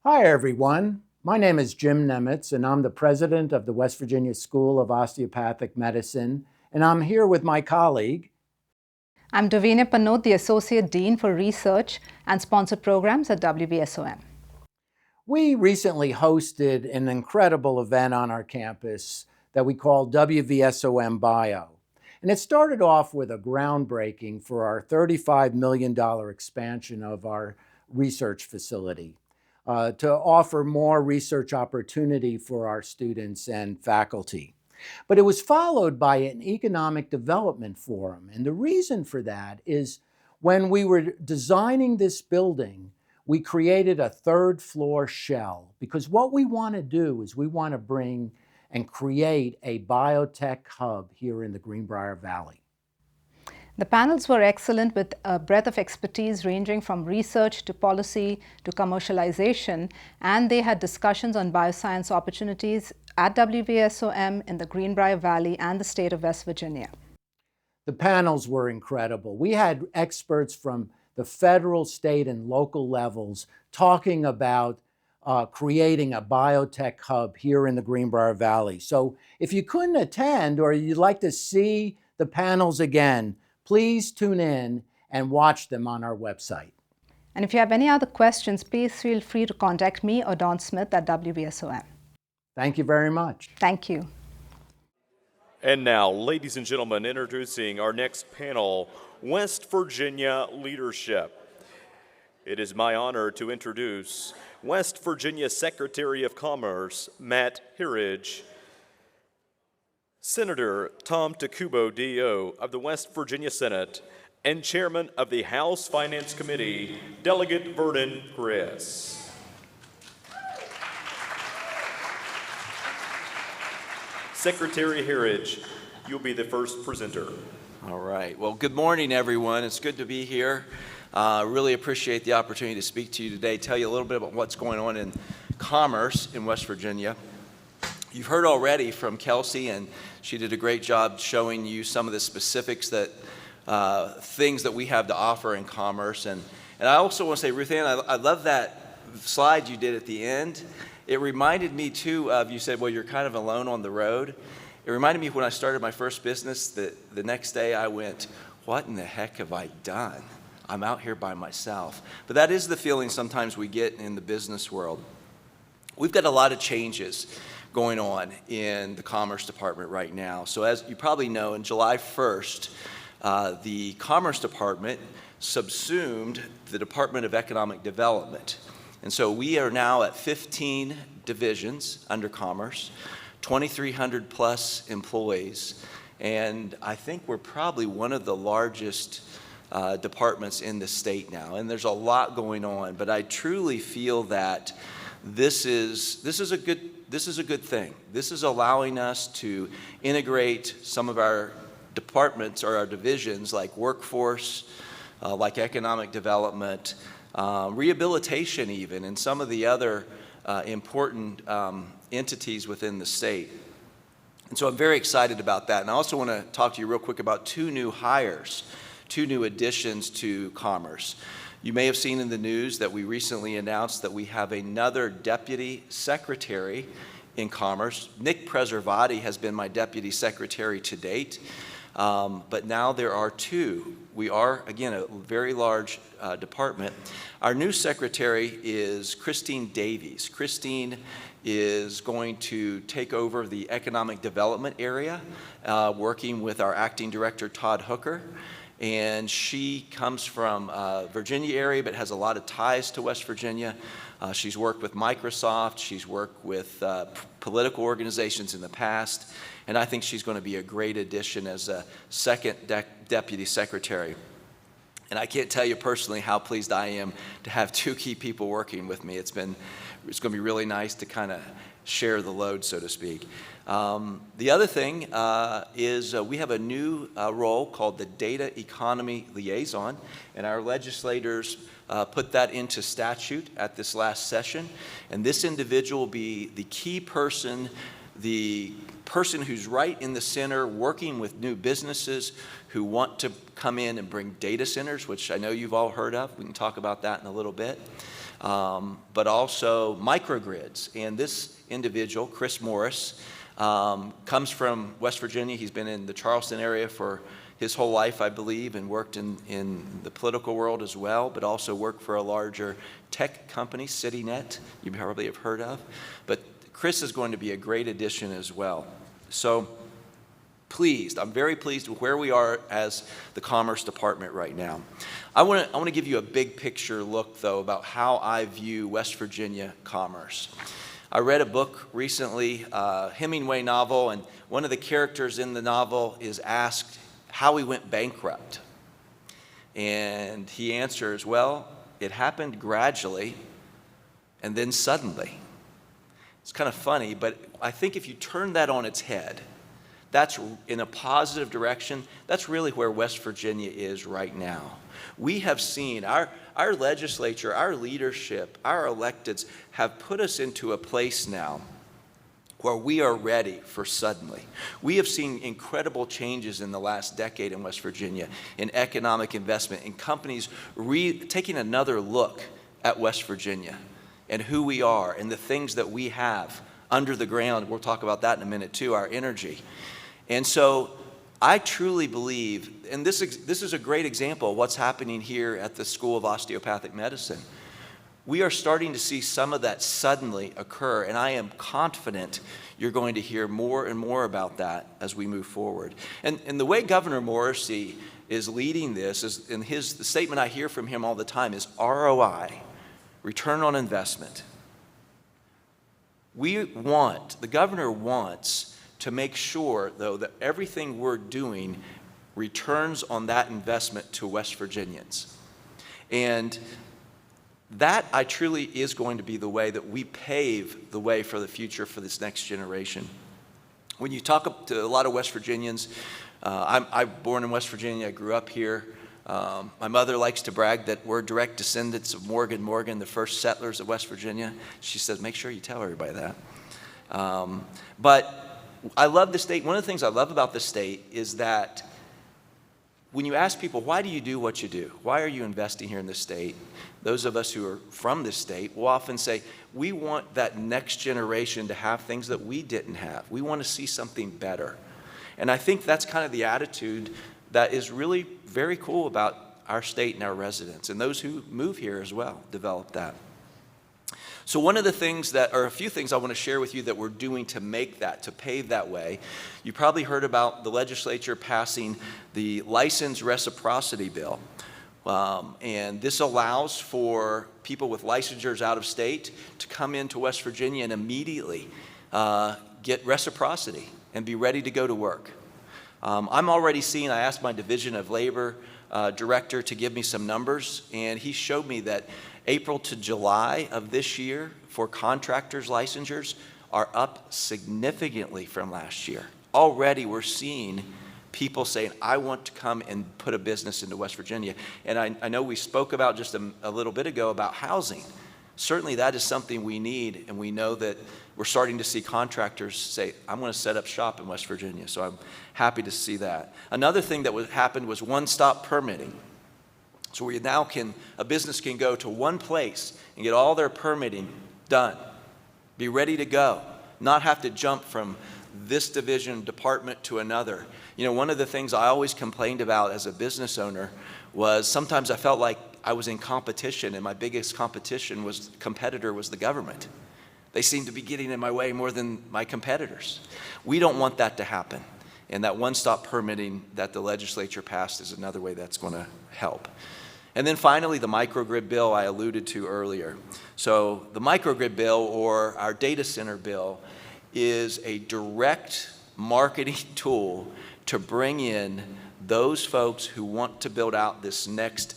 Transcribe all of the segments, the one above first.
Hi, everyone. My name is Jim Nemitz, and I'm the president of the West Virginia School of Osteopathic Medicine, and I'm here with my colleague. I'm Davina Panot, the Associate Dean for Research and Sponsored Programs at WVSOM. We recently hosted an incredible event on our campus that we call WVSOM Bio. And it started off with a groundbreaking for our $35 million expansion of our research facility. To offer more research opportunity for our students and faculty. But it was followed by an economic development forum. And the reason for that is when we were designing this building, we created a third floor shell because what we want to do is we want to bring and create a biotech hub here in the Greenbrier Valley. The panels were excellent with a breadth of expertise ranging from research to policy to commercialization, and they had discussions on bioscience opportunities at WVSOM in the Greenbrier Valley and the state of West Virginia. The panels were incredible. We had experts from the federal, state, and local levels talking about creating a biotech hub here in the Greenbrier Valley. So if you couldn't attend or you'd like to see the panels again, please tune in and watch them on our website. And if you have any other questions, please feel free to contact me or Don Smith at WVSOM. Thank you very much. Thank you. And now, ladies and gentlemen, introducing our next panel, West Virginia Leadership. It is my honor to introduce West Virginia Secretary of Commerce, Matt Herridge, Senator Tom Takubo, DO of the West Virginia Senate, and Chairman of the House Finance Committee, Delegate Vernon Criss. Secretary Herridge, you'll be the first presenter. All right. Well, good morning, everyone. It's good to be here. Really appreciate the opportunity to speak to you today, tell you a little bit about what's going on in commerce in West Virginia. You've heard already from Kelsey, and she did a great job showing you some of the specifics that things that we have to offer in commerce. And I also want to say, Ruth Ann, I love that slide you did at the end. It reminded me, too, of you said, well, you're kind of alone on the road. It reminded me of when I started my first business that the next day I went, what in the heck have I done? I'm out here by myself. But that is the feeling sometimes we get in the business world. We've got a lot of changes going on in the Commerce Department right now. So as you probably know, on July 1st, the Commerce Department subsumed the Department of Economic Development. And so we are now at 15 divisions under Commerce, 2,300 plus employees, and I think we're probably one of the largest departments in the state now. And there's a lot going on, but I truly feel that this is a good thing. This is allowing us to integrate some of our departments or our divisions like workforce, like economic development, rehabilitation even, and some of the other important entities within the state. And so I'm very excited about that. And I also want to talk to you real quick about two new hires, two new additions to Commerce. You may have seen in the news that we recently announced that we have another deputy secretary in Commerce. Nick Preservati has been my deputy secretary to date, but now there are two. We are, again, a very large department. Our new secretary is Christine Davies. Christine is going to take over the economic development area, working with our acting director, Todd Hooker. And she comes from Virginia area, but has a lot of ties to West Virginia. She's worked with Microsoft. She's worked with political organizations in the past. And I think she's going to be a great addition as a second deputy secretary. And I can't tell you personally how pleased I am to have two key people working with me. It's going to be really nice to kind of share the load, so to speak. The other thing is we have a new role called the Data Economy Liaison, and our legislators put that into statute at this last session. And this individual will be the key person, the person who's right in the center working with new businesses who want to come in and bring data centers, which I know you've all heard of. We can talk about that in a little bit. but also microgrids. And this individual, Chris Morris, comes from West Virginia. He's been in the Charleston area for his whole life, I believe, and worked in the political world as well, but also worked for a larger tech company, CityNet, you probably have heard of. But Chris is going to be a great addition as well. So I'm very pleased with where we are as the Commerce Department right now. I want to give you a big picture look, though, about how I view West Virginia commerce. I read a book recently, a Hemingway novel, and one of the characters in the novel is asked how he went bankrupt. And he answers, well, it happened gradually and then suddenly. It's kind of funny, but I think if you turn that on its head, that's in a positive direction. That's really where West Virginia is right now. We have seen our legislature, our leadership, our electeds have put us into a place now where we are ready for suddenly. We have seen incredible changes in the last decade in West Virginia in economic investment, in companies taking another look at West Virginia and who we are and the things that we have under the ground. We'll talk about that in a minute too, our energy. And so I truly believe, and this is a great example of what's happening here at the School of Osteopathic Medicine. We are starting to see some of that suddenly occur, and I am confident you're going to hear more and more about that as we move forward. And the way Governor Morrissey is leading this, the statement I hear from him all the time is ROI, return on investment. The governor wants to make sure, though, that everything we're doing returns on that investment to West Virginians. And that, I truly, is going to be the way that we pave the way for the future for this next generation. When you talk to a lot of West Virginians, I'm born in West Virginia, I grew up here. My mother likes to brag that we're direct descendants of Morgan, the first settlers of West Virginia. She says, make sure you tell everybody that. But I love the state. One of the things I love about the state is that when you ask people, why do you do what you do? Why are you investing here in this state? Those of us who are from this state will often say, we want that next generation to have things that we didn't have. We want to see something better. And I think that's kind of the attitude that is really very cool about our state and our residents. And those who move here as well develop that. So one of the things a few things I want to share with you that we're doing to make that, to pave that way. You probably heard about the legislature passing the license reciprocity bill. And this allows for people with licensures out of state to come into West Virginia and immediately get reciprocity and be ready to go to work. I'm already seeing, I asked my Division of Labor director to give me some numbers, and he showed me that April to July of this year for contractors' licensures are up significantly from last year. Already we're seeing people saying, I want to come and put a business into West Virginia. And I know we spoke about just a little bit ago about housing. Certainly that is something we need, and we know that we're starting to see contractors say, I'm going to set up shop in West Virginia. So I'm happy to see that. Another thing that happened was one-stop permitting. So where a business can go to one place and get all their permitting done, be ready to go, not have to jump from this department to another. You know, one of the things I always complained about as a business owner was sometimes I felt like I was in competition, and my biggest competitor was the government. They seemed to be getting in my way more than my competitors. We don't want that to happen. And that one-stop permitting that the legislature passed is another way that's going to help. And then finally, the microgrid bill I alluded to earlier. So the microgrid bill, or our data center bill, is a direct marketing tool to bring in those folks who want to build out this next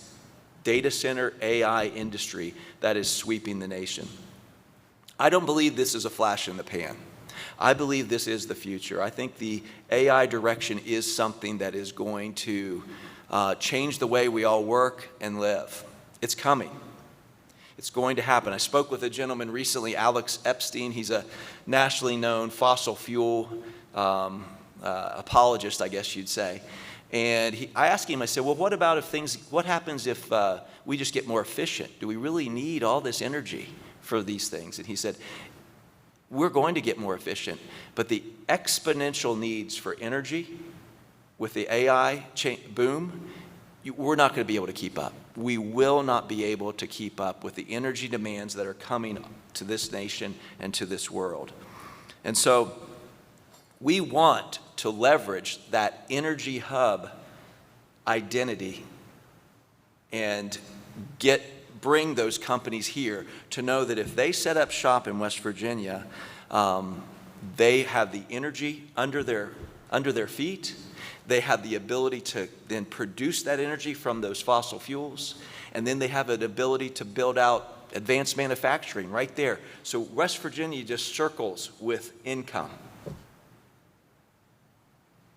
data center AI industry that is sweeping the nation. I don't believe this is a flash in the pan. I believe this is the future. I think the AI direction is something that is going to change the way we all work and live. It's coming. It's going to happen. I spoke with a gentleman recently, Alex Epstein. He's a nationally known fossil fuel apologist, I guess you'd say. And I asked him, I said, well, what happens if we just get more efficient? Do we really need all this energy for these things? And he said, we're going to get more efficient, but the exponential needs for energy with the AI boom, we're not going to be able to keep up. We will not be able to keep up with the energy demands that are coming to this nation and to this world. And so we want to leverage that energy hub identity and bring those companies here to know that if they set up shop in West Virginia, they have the energy under their feet. They have the ability to then produce that energy from those fossil fuels, and then they have an ability to build out advanced manufacturing right there. So West Virginia just circles with income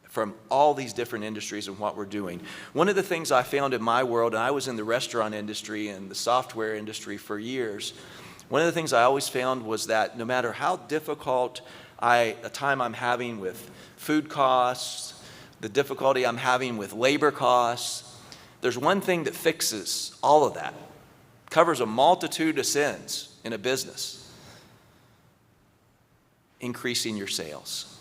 from all these different industries and what we're doing. One of the things I found in my world, and I was in the restaurant industry and the software industry for years, one of the things I always found was that no matter how difficult a time I'm having with food costs, the difficulty I'm having with labor costs, there's one thing that fixes all of that, covers a multitude of sins in a business: increasing your sales.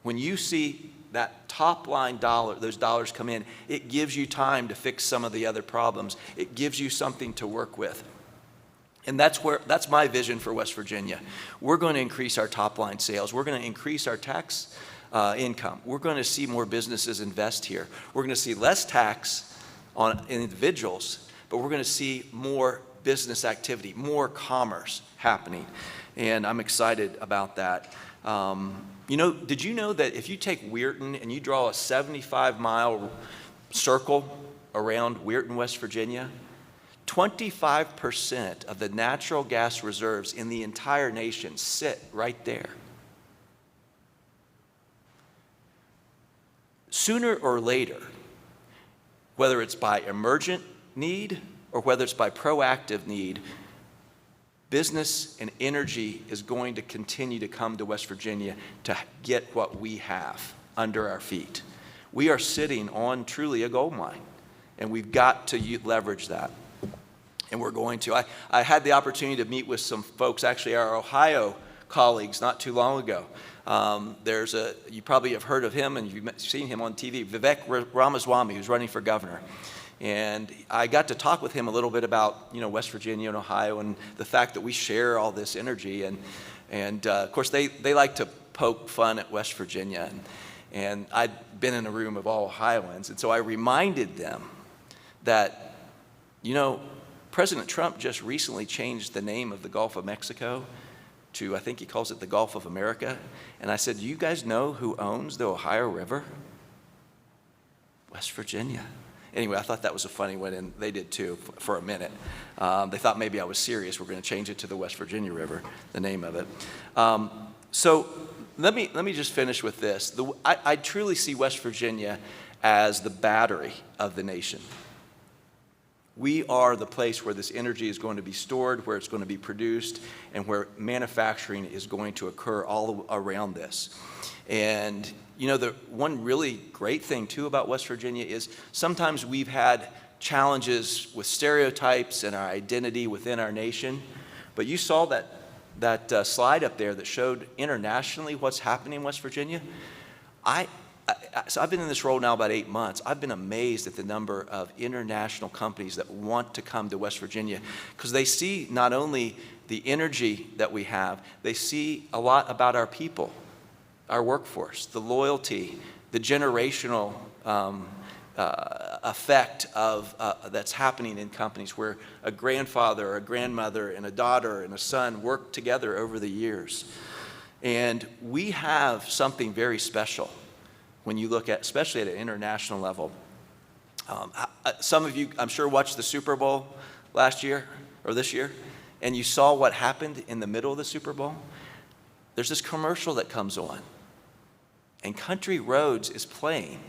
When you see that top line dollar, those dollars come in, it gives you time to fix some of the other problems. It gives you something to work with. And that's my vision for West Virginia. We're going to increase our top line sales. We're going to increase our tax income. We're going to see more businesses invest here. We're going to see less tax on individuals, but we're going to see more business activity, more commerce happening. And I'm excited about that. Did you know that if you take Weirton and you draw a 75-mile circle around Weirton, West Virginia, 25% of the natural gas reserves in the entire nation sit right there? Sooner or later, whether it's by emergent need or whether it's by proactive need, business and energy is going to continue to come to West Virginia to get what we have under our feet. We are sitting on truly a gold mine, and we've got to leverage that. And we're going to. I had the opportunity to meet with some folks, actually our Ohio colleagues, not too long ago. You probably have heard of him and you've seen him on TV, Vivek Ramaswamy, who's running for governor. And I got to talk with him a little bit about, West Virginia and Ohio and the fact that we share all this energy. And of course, they like to poke fun at West Virginia. And I'd been in a room of all Ohioans. And so I reminded them that, President Trump just recently changed the name of the Gulf of Mexico to, I think he calls it the Gulf of America. And I said, do you guys know who owns the Ohio River? West Virginia. Anyway, I thought that was a funny one, and they did too for a minute. They thought maybe I was serious. We're going to change it to the West Virginia River, the name of it. So let me just finish with this. I truly see West Virginia as the battery of the nation. We are the place where this energy is going to be stored, where it's going to be produced, and where manufacturing is going to occur all around this. And the one really great thing too about West Virginia is sometimes we've had challenges with stereotypes and our identity within our nation. But you saw that slide up there that showed internationally what's happening in West Virginia. So I've been in this role now about 8 months. I've been amazed at the number of international companies that want to come to West Virginia because they see not only the energy that we have, they see a lot about our people, our workforce, the loyalty, the generational effect of that's happening in companies where a grandfather or a grandmother and a daughter and a son work together over the years. And we have something very special when you look at, especially at an international level. Some of you, I'm sure, watched the Super Bowl last year or this year, and you saw what happened in the middle of the Super Bowl. There's this commercial that comes on, and Country Roads is playing,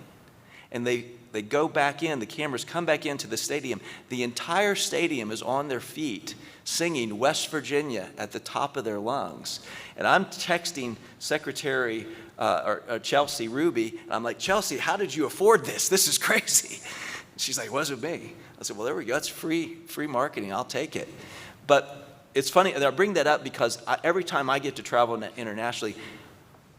and they go back in, the cameras come back into the stadium. The entire stadium is on their feet singing West Virginia at the top of their lungs. And I'm texting Secretary Chelsea Ruby, and I'm like, Chelsea, how did you afford this? This is crazy. She's like, wasn't me. I said, well, there we go. That's free marketing. I'll take it. But it's funny, and I bring that up because every time I get to travel internationally,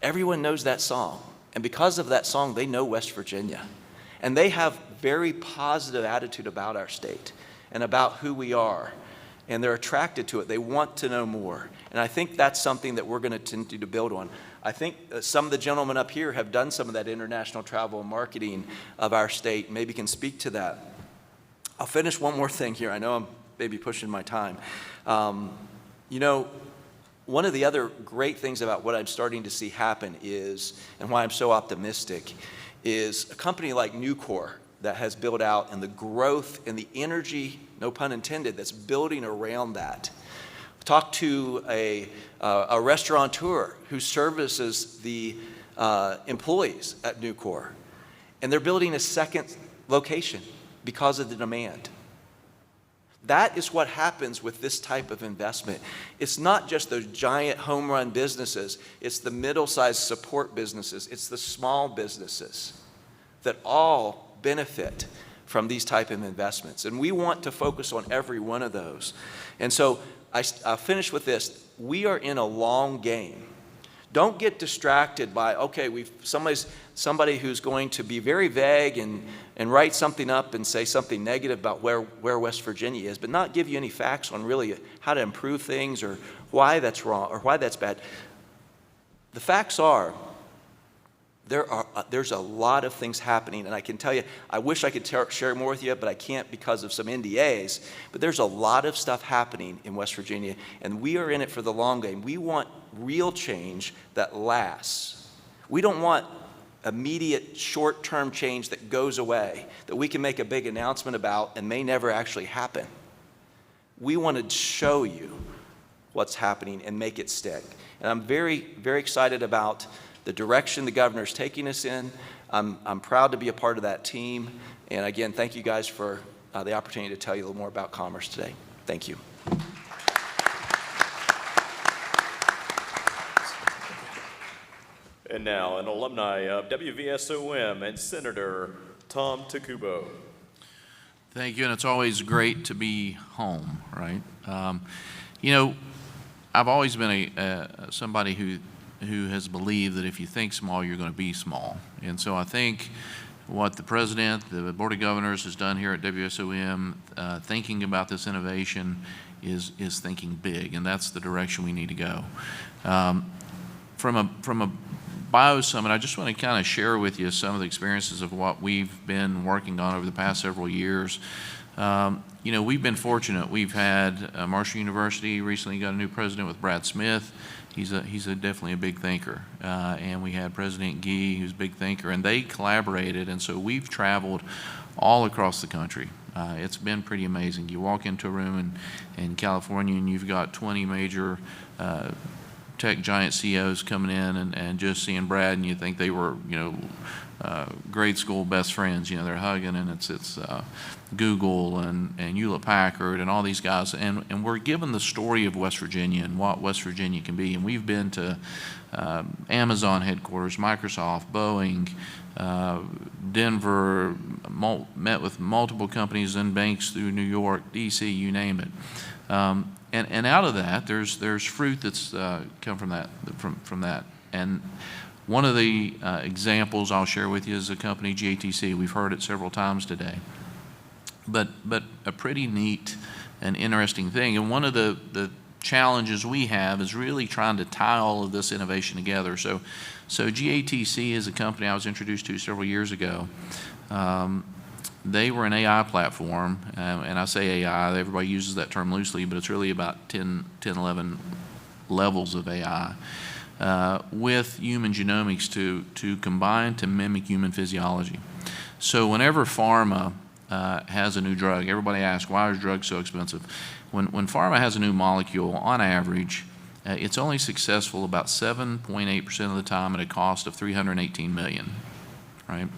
everyone knows that song. And because of that song, they know West Virginia. And they have very positive attitude about our state and about who we are. And they're attracted to it. They want to know more. And I think that's something that we're going to continue to build on. I think some of the gentlemen up here have done some of that international travel and marketing of our state. Maybe can speak to that. I'll finish one more thing here. I know I'm maybe pushing my time. You know, one of the other great things about what I'm starting to see happen is, and why I'm so optimistic, is a company like Nucor that has built out, and the growth and the energy, no pun intended, that's building around that. Talked to a restaurateur who services the employees at Nucor, and they're building a second location because of the demand. That is what happens with this type of investment. It's not just those giant home run businesses, it's the middle-sized support businesses, it's the small businesses that all benefit from these type of investments. And we want to focus on every one of those. And so I'll finish with this. We are in a long game. Don't get distracted by, okay, somebody who's going to be very vague and write something up and say something negative about where West Virginia is, but not give you any facts on really how to improve things or why that's wrong or why that's bad. The facts are, there's a lot of things happening, and I can tell you, I wish I could share more with you, but I can't because of some NDAs, but there's a lot of stuff happening in West Virginia, and we are in it for the long game. We want real change that lasts. We don't want immediate short-term change that goes away, that we can make a big announcement about and may never actually happen. We want to show you what's happening and make it stick. And I'm very, very excited about the direction the governor's taking us in. I'm proud to be a part of that team. And again, thank you guys for the opportunity to tell you a little more about commerce today. Thank you. And now, an alumni of WVSOM and Senator Tom Takubo. Thank you, and it's always great to be home, right? You know, I've always been somebody who has believed that if you think small, you're going to be small. And so I think what the President, the Board of Governors has done here at WVSOM, thinking about this innovation is thinking big, and that's the direction we need to go. From a Bio Summit, I just want to kind of share with you some of the experiences of what we've been working on over the past several years. You know, we've been fortunate. We've had Marshall University recently got a new president with Brad Smith. He's definitely a big thinker. And we had President Gee, who's a big thinker, and they collaborated, and so we've traveled all across the country. It's been pretty amazing. You walk into a room in California and you've got 20 major tech giant CEOs coming in and just seeing Brad, and you think they were, you know, grade school best friends. You know, they're hugging, and it's Google and Hewlett Packard and all these guys, and we're given the story of West Virginia and what West Virginia can be. And we've been to Amazon headquarters, Microsoft, Boeing, Denver, met with multiple companies and banks through New York, DC, you name it. And out of that, there's fruit that's come from that. And one of the examples I'll share with you is the company GATC. We've heard it several times today. But a pretty neat and interesting thing. And one of the challenges we have is really trying to tie all of this innovation together. So GATC is a company I was introduced to several years ago. They were an AI platform, and I say AI, everybody uses that term loosely, but it's really about 10, 11 levels of AI with human genomics to combine to mimic human physiology. So whenever pharma has a new drug, everybody asks, why is drugs so expensive? When pharma has a new molecule, on average, it's only successful about 7.8% of the time at a cost of $318 million. right?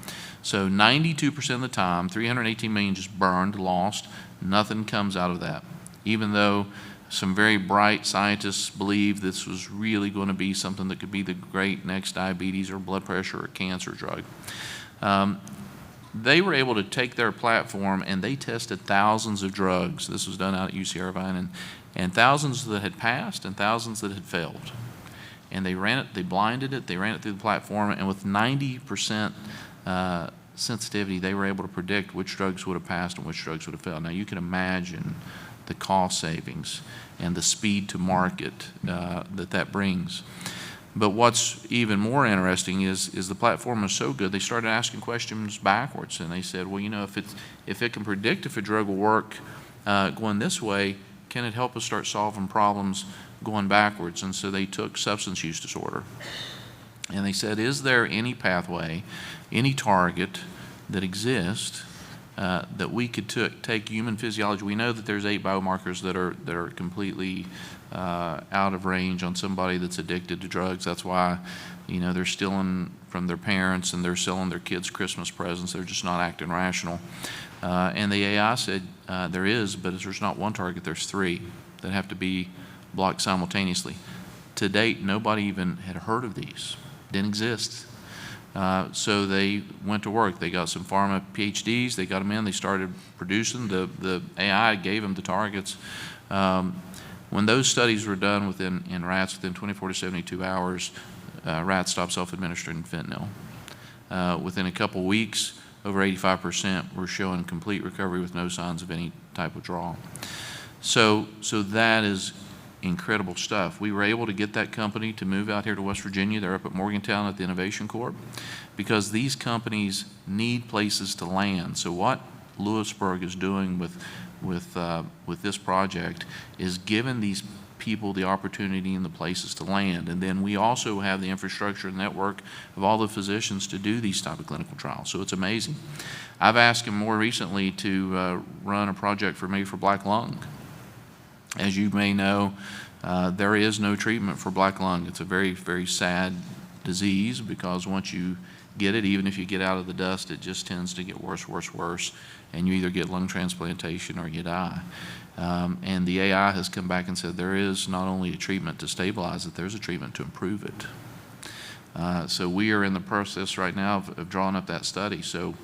So 92% of the time, 318 million just burned, lost. Nothing comes out of that, even though some very bright scientists believe this was really going to be something that could be the great next diabetes or blood pressure or cancer drug. They were able to take their platform and they tested thousands of drugs. This was done out at UC Irvine, and thousands that had passed and thousands that had failed. And they ran it, they blinded it, they ran it through the platform, and with 90% sensitivity, they were able to predict which drugs would have passed and which drugs would have failed. Now you can imagine the cost savings and the speed to market that brings. But what's even more interesting is the platform is so good, they started asking questions backwards, and they said, well, you know, if it can predict if a drug will work going this way, can it help us start solving problems going backwards? And so they took substance use disorder, and they said, is there any pathway, any target that exists that we could take human physiology? We know that there's 8 biomarkers that are completely out of range on somebody that's addicted to drugs. That's why, you know, they're stealing from their parents and they're selling their kids Christmas presents. They're just not acting rational. And the AI said there is, but there's not one target. There's 3 that have to be blocked simultaneously. To date, nobody even had heard of these. Didn't exist. So they went to work. They got some pharma PhDs. They got them in. They started producing. The AI gave them the targets. When those studies were done in rats within 24 to 72 hours, rats stopped self-administering fentanyl. Within a couple weeks, over 85% were showing complete recovery with no signs of any type of withdrawal. So that is incredible stuff. We were able to get that company to move out here to West Virginia. They're up at Morgantown at the Innovation Corp, because these companies need places to land. So what Lewisburg is doing with this project is giving these people the opportunity and the places to land. And then we also have the infrastructure and network of all the physicians to do these type of clinical trials. So it's amazing. I've asked him more recently to run a project for me for black lung. As you may know, there is no treatment for black lung. It's a very, very sad disease, because once you get it, even if you get out of the dust, it just tends to get worse, worse, worse, and you either get lung transplantation or you die. And the AI has come back and said there is not only a treatment to stabilize it, there's a treatment to improve it. So we are in the process right now of drawing up that study. So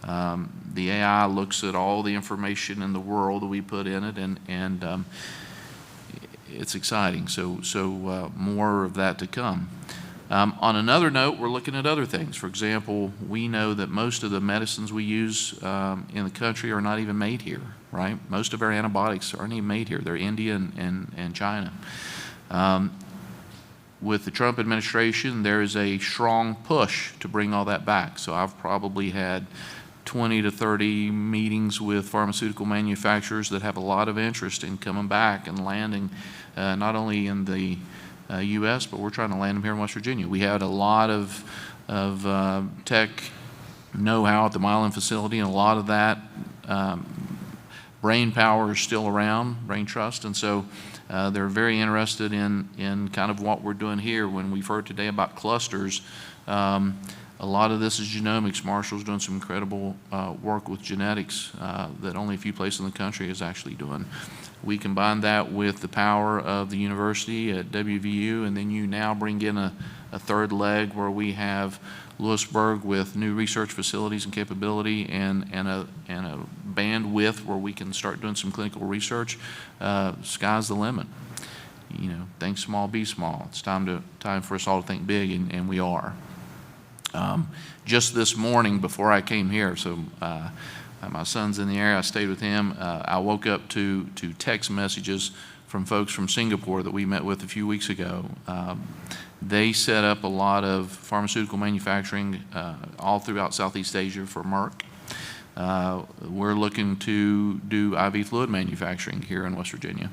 the AI looks at all the information in the world that we put in it, and it's exciting. So more of that to come. On another note, we're looking at other things. For example, we know that most of the medicines we use in the country are not even made here, right? Most of our antibiotics aren't even made here. They're India and China. With the Trump administration, there is a strong push to bring all that back. So I've probably had 20 to 30 meetings with pharmaceutical manufacturers that have a lot of interest in coming back and landing not only in the U.S., but we're trying to land them here in West Virginia. We had a lot of tech know-how at the Milan facility, and a lot of that brain power is still around, brain trust, and so they're very interested in kind of what we're doing here. When we've heard today about clusters, a lot of this is genomics. Marshall's doing some incredible work with genetics that only a few places in the country is actually doing. We combine that with the power of the university at WVU, and then you now bring in a third leg where we have Lewisburg with new research facilities and capability and a bandwidth where we can start doing some clinical research. Sky's the limit. You know, think small, be small. It's time for us all to think big, and we are. Just this morning before I came here, so my son's in the area, I stayed with him. I woke up to text messages from folks from Singapore that we met with a few weeks ago. They set up a lot of pharmaceutical manufacturing all throughout Southeast Asia for Merck. We're looking to do IV fluid manufacturing here in West Virginia.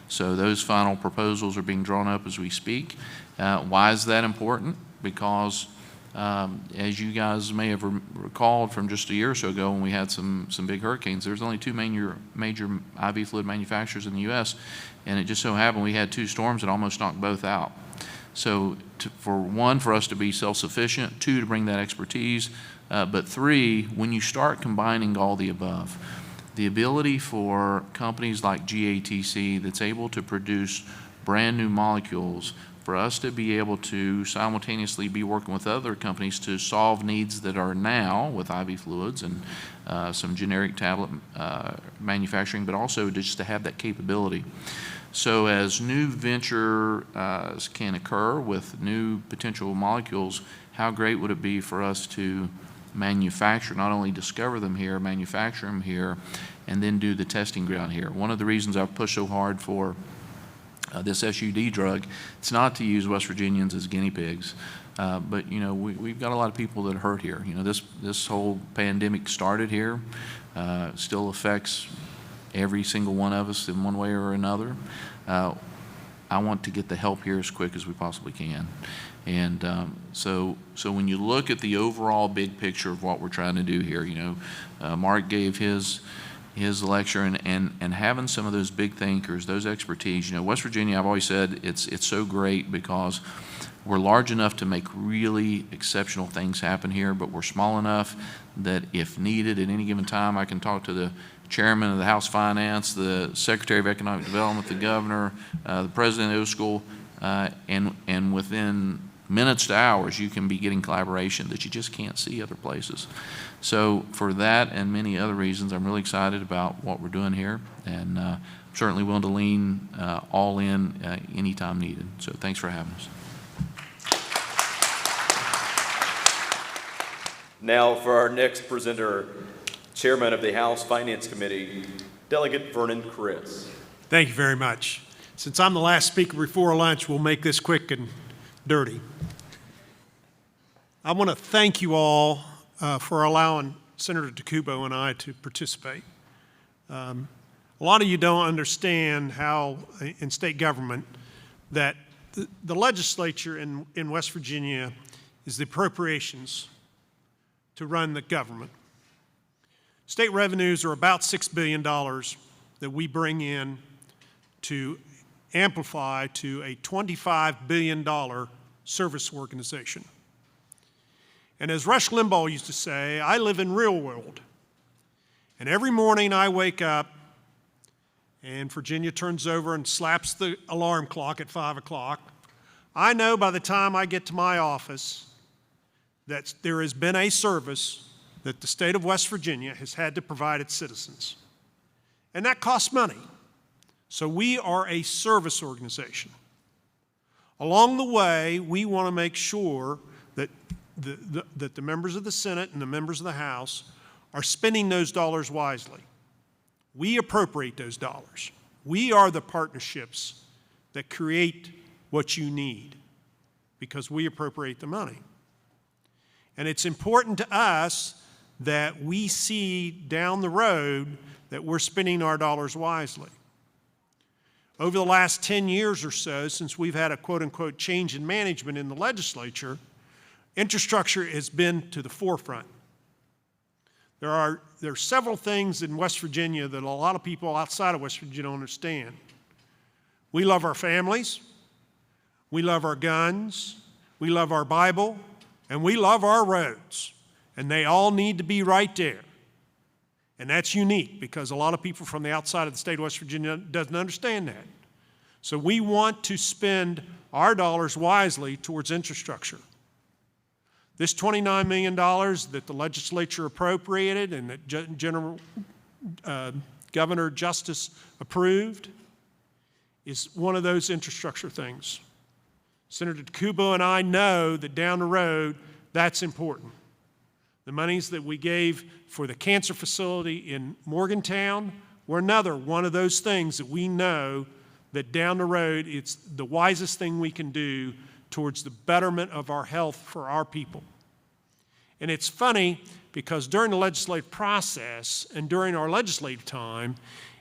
So those final proposals are being drawn up as we speak. Why is that important? Because as you guys may have recalled from just a year or so ago when we had some big hurricanes, there's only 2 major IV fluid manufacturers in the U.S., and it just so happened we had 2 storms that almost knocked both out. So for us to be self-sufficient, 2, to bring that expertise, But three, when you start combining all the above, the ability for companies like GATC that's able to produce brand new molecules, for us to be able to simultaneously be working with other companies to solve needs that are now with IV fluids and some generic tablet manufacturing, but also just to have that capability. So as new venture can occur with new potential molecules, how great would it be for us to manufacture, not only discover them here, manufacture them here, and then do the testing ground here. One of the reasons I've pushed so hard for this SUD drug, it's not to use West Virginians as guinea pigs, but you know, we've got a lot of people that are hurt here. You know, this whole pandemic started here, still affects every single one of us in one way or another. I want to get the help here as quick as we possibly can. And so when you look at the overall big picture of what we're trying to do here, you know, Mark gave his lecture, and having some of those big thinkers, those expertise. You know, West Virginia, I've always said it's so great because we're large enough to make really exceptional things happen here, but we're small enough that if needed at any given time, I can talk to the chairman of the House Finance, the Secretary of Economic Development, the governor, the president of the school, and within minutes to hours, you can be getting collaboration that you just can't see other places. So for that and many other reasons, I'm really excited about what we're doing here, and certainly willing to lean all in anytime needed. So thanks for having us. Now for our next presenter, Chairman of the House Finance Committee, Delegate Vernon Criss. Thank you very much. Since I'm the last speaker before lunch, we'll make this quick and dirty. I want to thank you all for allowing Senator Takubo and I to participate. A lot of you don't understand how in state government that the legislature in West Virginia is the appropriations to run the government. State revenues are about $6 billion that we bring in to amplify to a $25 billion service organization. And as Rush Limbaugh used to say, I live in real world. And every morning I wake up and Virginia turns over and slaps the alarm clock at 5 o'clock. I know by the time I get to my office that there has been a service that the state of West Virginia has had to provide its citizens. And that costs money. So we are a service organization. Along the way, we want to make sure that the members of the Senate and the members of the House are spending those dollars wisely. We appropriate those dollars. We are the partnerships that create what you need because we appropriate the money. And it's important to us that we see down the road that we're spending our dollars wisely. Over the last 10 years or so, since we've had a quote-unquote change in management in the legislature, infrastructure has been to the forefront. There are several things in West Virginia that a lot of people outside of West Virginia don't understand. We love our families, we love our guns, we love our Bible, and we love our roads. And they all need to be right there. And that's unique because a lot of people from the outside of the state of West Virginia doesn't understand that. So we want to spend our dollars wisely towards infrastructure. This $29 million that the legislature appropriated and that Governor Justice approved is one of those infrastructure things. Senator Takubo and I know that down the road, that's important. The monies that we gave for the cancer facility in Morgantown were another one of those things that we know that down the road, it's the wisest thing we can do towards the betterment of our health for our people. And it's funny because during the legislative process and during our legislative time,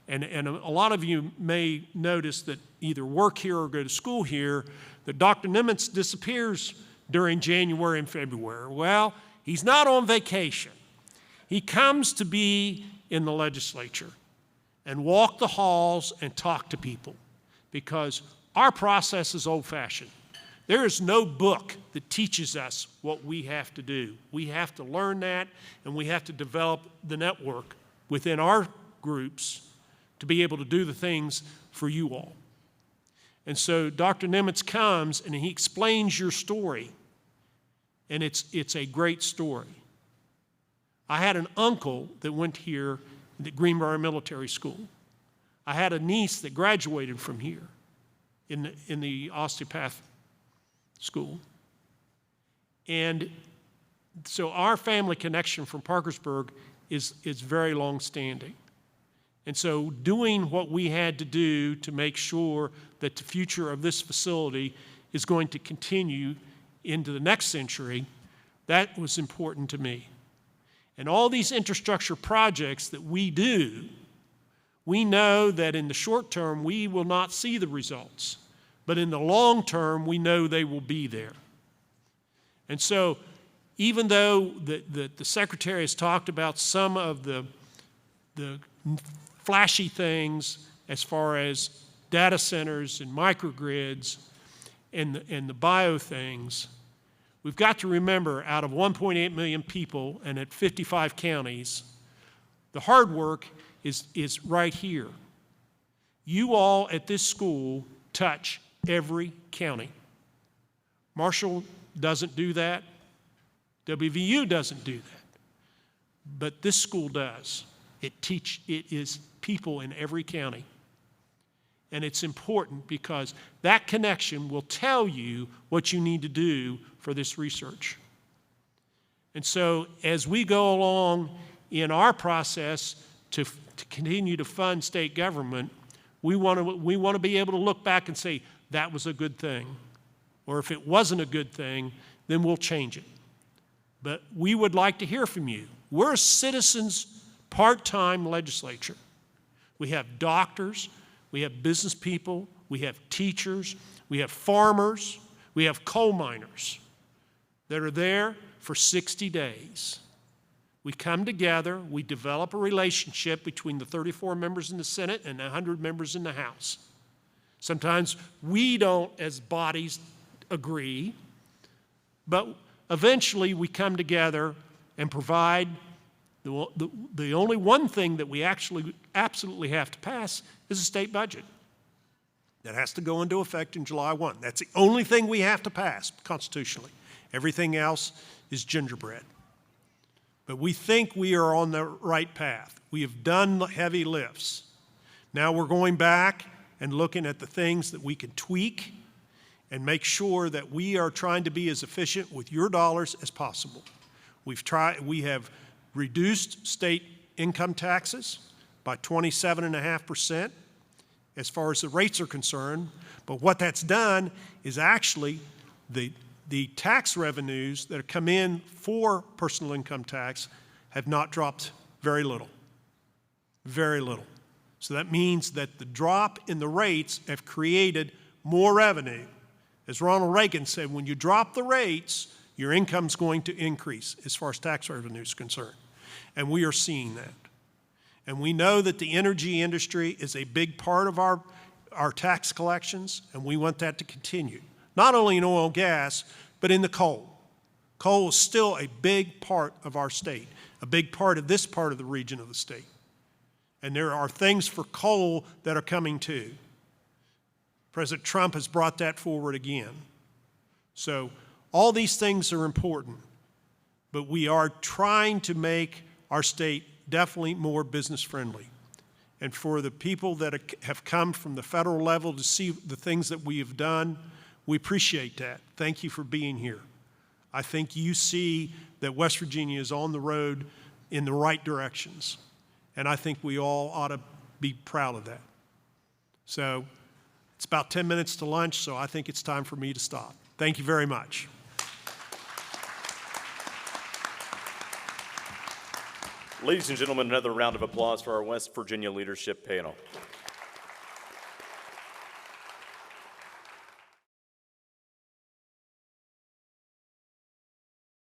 and a lot of you may notice that either work here or go to school here, that Dr. Nimitz disappears during January and February. Well, he's not on vacation. He comes to be in the legislature and walk the halls and talk to people because our process is old-fashioned. There is no book that teaches us what we have to do. We have to learn that, and we have to develop the network within our groups to be able to do the things for you all. And so Dr. Nimitz comes and he explains your story, and it's a great story. I had an uncle that went here at Greenbrier Military School. I had a niece that graduated from here in the Osteopathic school. And so our family connection from Parkersburg is very long-standing. And so doing what we had to do to make sure that the future of this facility is going to continue into the next century, that was important to me. And all these infrastructure projects that we do, we know that in the short term we will not see the results, but in the long term we know they will be there. And so even though the Secretary has talked about some of the flashy things as far as data centers and microgrids and the bio things, we've got to remember out of 1.8 million people and at 55 counties, the hard work is right here. You all at this school touch every county. Marshall doesn't do that. WVU doesn't do that. But this school does. It is people in every county. And it's important because that connection will tell you what you need to do for this research. And so as we go along in our process to continue to fund state government, we want to be able to look back and say, that was a good thing. Or if it wasn't a good thing, then we'll change it. But we would like to hear from you. We're a citizens part-time legislature. We have doctors, we have business people, we have teachers, we have farmers, we have coal miners that are there for 60 days. We come together, we develop a relationship between the 34 members in the Senate and the 100 members in the House. Sometimes we don't, as bodies, agree, but eventually we come together and provide the only one thing that we actually absolutely have to pass is a state budget. That has to go into effect in July 1. That's the only thing we have to pass constitutionally. Everything else is gingerbread. But we think we are on the right path. We have done the heavy lifts. Now we're going back and looking at the things that we can tweak and make sure that we are trying to be as efficient with your dollars as possible. We have reduced state income taxes by 27.5% as far as the rates are concerned. But what that's done is actually the tax revenues that have come in for personal income tax have not dropped very little. Very little. So that means that the drop in the rates have created more revenue. As Ronald Reagan said, when you drop the rates, your income's going to increase as far as tax revenue is concerned. And we are seeing that. And we know that the energy industry is a big part of our tax collections, and we want that to continue. Not only in oil and gas, but in the coal. Coal is still a big part of our state, a big part of this part of the region of the state. And there are things for coal that are coming too. President Trump has brought that forward again. So all these things are important, but we are trying to make our state definitely more business friendly. And for the people that have come from the federal level to see the things that we have done, we appreciate that. Thank you for being here. I think you see that West Virginia is on the road in the right directions. And I think we all ought to be proud of that. So it's about 10 minutes to lunch, so I think it's time for me to stop. Thank you very much. Ladies and gentlemen, another round of applause for our West Virginia leadership panel.